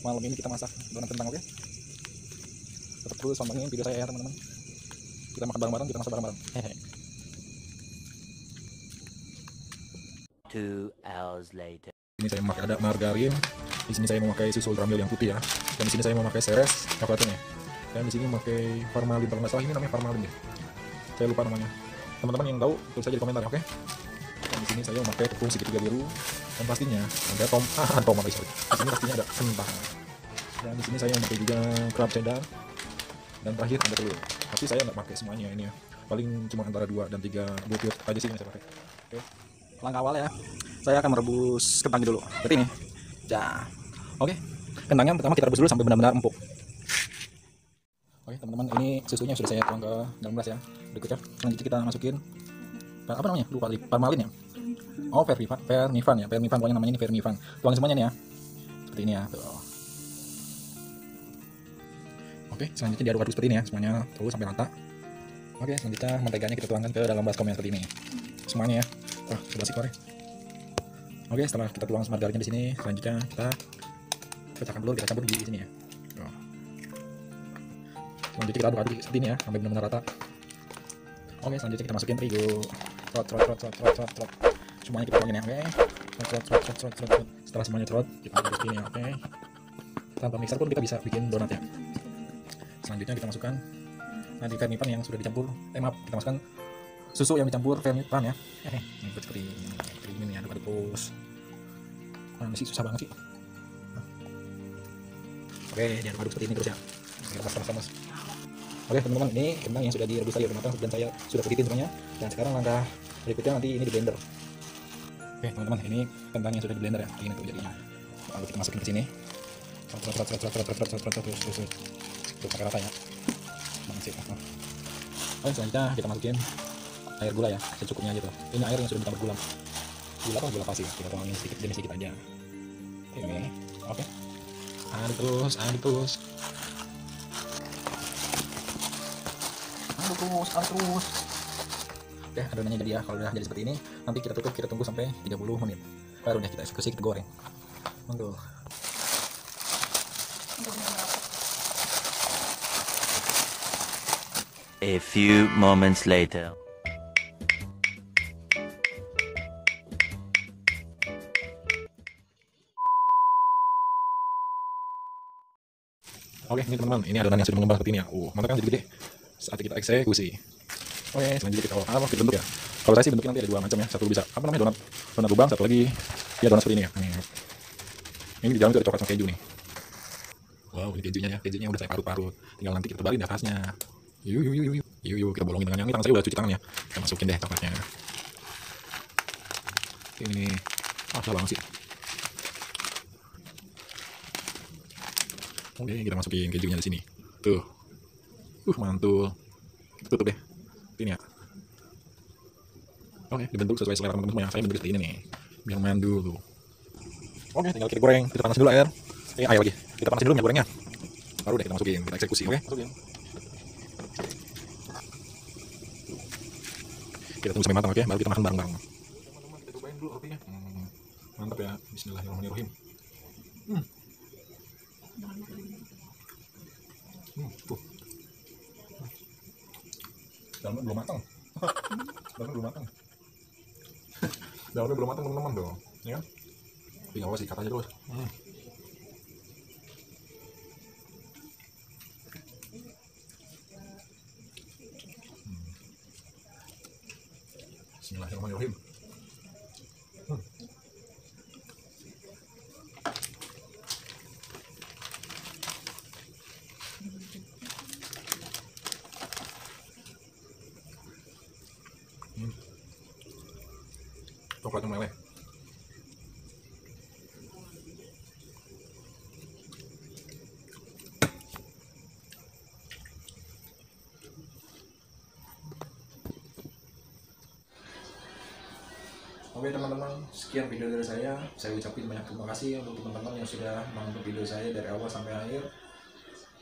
Malam ini kita masak donat kentang, oke? Tetap terus pantengin video saya ya teman-teman. Kita makan bareng-bareng, kita masak bareng-bareng. Hehe. 2 hours later. Ini saya memakai ada margarin. Di sini saya memakai susu ultramil yang putih ya. Dan di sini saya memakai Ceres coklatnya. Dan di sini memakai formalin, kalau nggak salah ini namanya formalin deh. Saya lupa namanya. Teman-teman yang tahu tulis saja di komentar, oke? Dan di sini saya memakai tepung segitiga biru. Dan pastinya ada tomat. Di sini pastinya ada kentang. Dan di sini saya memakai juga crab cheddar. Dan terakhir ada telur. Tapi saya nggak pakai semuanya ini ya. Paling cuma antara 2 dan 3 butir aja sih yang saya pakai. Oke. Langkah awal ya. Saya akan merebus kentangnya dulu. Seperti ini. Ya. Oke. Kentangnya pertama kita rebus dulu sampai benar-benar empuk. Oke, teman-teman, ini susunya sudah saya tuang ke dalam gelas ya. Berikutnya selanjutnya kita masukin apa namanya? Lupa tadi. Parmalin ya. Oh, vermifan ya. Vermifan pokoknya namanya ini vermifan. Tuangin semuanya nih ya. Seperti ini ya. Tuh. Oke, selanjutnya diaduk-aduk seperti ini ya, semuanya terus sampai rata. Oke, selanjutnya menteganya kita tuangkan ke dalam baskom yang seperti ini. Semuanya ya. Wah, sudah sih korek. Oke, setelah kita tuang margarinnya di sini, selanjutnya kita pecahkan telur, kita campur di sini ya. Tuh. Selanjutnya kita aduk-aduk seperti ini ya, sampai benar-benar rata. Oke, selanjutnya kita masukin terigu. Trot. Semuanya kita tuangin ya, oke. Trot. Setelah semuanya trot, kita aduk seperti ini ya, oke. Tanpa mixer pun kita bisa bikin donat ya. Selanjutnya kita masukkan nanti vermifan yang sudah dicampur. Kita masukkan susu yang dicampur vermifan ya. Ini seperti ini ya, aduk-aduk terus. Nah, ini sih susah banget sih. Oke, diaduk-aduk seperti ini terus ya. Kita panas. Oke, teman-teman, ini kentang yang sudah direbus tadi udah matang dan saya sudah peditin semuanya. Dan sekarang langkah berikutnya nanti ini di blender. Oke, teman-teman, ini kentang yang sudah di blender ya. Ini tuh jadinya. Lalu kita masukin ke sini. Terus pakai rata ya. Masih. Oke, selanjutnya kita masukin air gula ya, secukupnya aja tuh. Ini air yang sudah ditambah gula. Gula pasir, kita tuangin sedikit aja. Oke. Aduk terus. Aduk terus. Oke, adonannya jadi ya. Kalau udah jadi seperti ini, nanti kita tutup, kita tunggu sampai 30 menit. Baru deh kita eksekusi, kita goreng. Mantul. A few moments later. Oke, ini teman-teman, ini adonan yang sudah mengembang seperti ini ya. Mantap kan, jadi gede. Saat kita eksekusi. Oke, selanjutnya kita bentuk ya. Kalau saya sih bentuknya nanti ada 2 macam ya. Satu bisa apa namanya, donat lubang, satu lagi ya donat seperti ini ya. Ini di dalam itu ada coklat sama keju nih. Wow, ini kejunya ya. Kejunya udah saya parut-parut. Tinggal nanti kita tebalin di atasnya. Yuk, kita bolongin tangannya. Ini tangan saya udah cuci tangan ya. Kita masukin deh coklatnya. Ini, susah banget sih. Oke, kita masukin kejunya di sini. Tuh. Mantul. Kita tutup deh. Ini ya. Oke, dibentuk sesuai selera teman-teman semua. Saya bentuk seperti ini nih. Biar mantul tuh. Oke, tinggal kita goreng. Kita panas dulu air. Air lagi. Kita panasin dulu minyak gorengnya. Baru deh kita masukin, kita eksekusi, oke? Masukin. Kita tunggu sampai matang, oke? Baru kita makan bareng-bareng. Teman-teman, kita cobain dulu rotinya. Mantap ya. Bismillahirrahmanirrahim. Tuh. Dalamnya belum matang. Dalamnya belum matang teman-teman dong, ya kan? Tinggal apa sih katanya terus. Bismillahirrahmanirrahim. Coklatnya meleleh. Oke teman-teman, sekian video dari saya. Saya ucapin banyak terima kasih untuk teman-teman yang sudah menonton video saya dari awal sampai akhir.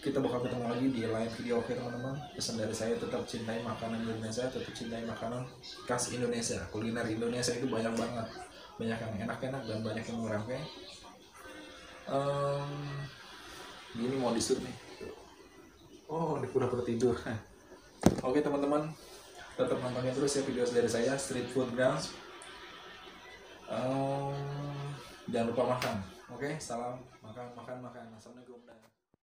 Kita bakal ketemu lagi di lain video, oke teman-teman. Pesan dari saya, tetap cintai makanan Indonesia, tetap cintai makanan khas Indonesia. Kuliner Indonesia itu banyak banget, banyak yang enak-enak dan banyak yang murah, oke. mau disuruh nih. Oh, ini pura-pura tidur. Oke teman-teman, tetap nontonin terus ya video dari saya Street Food Grounds. Jangan lupa makan. Oke, salam makan. Assalamualaikum.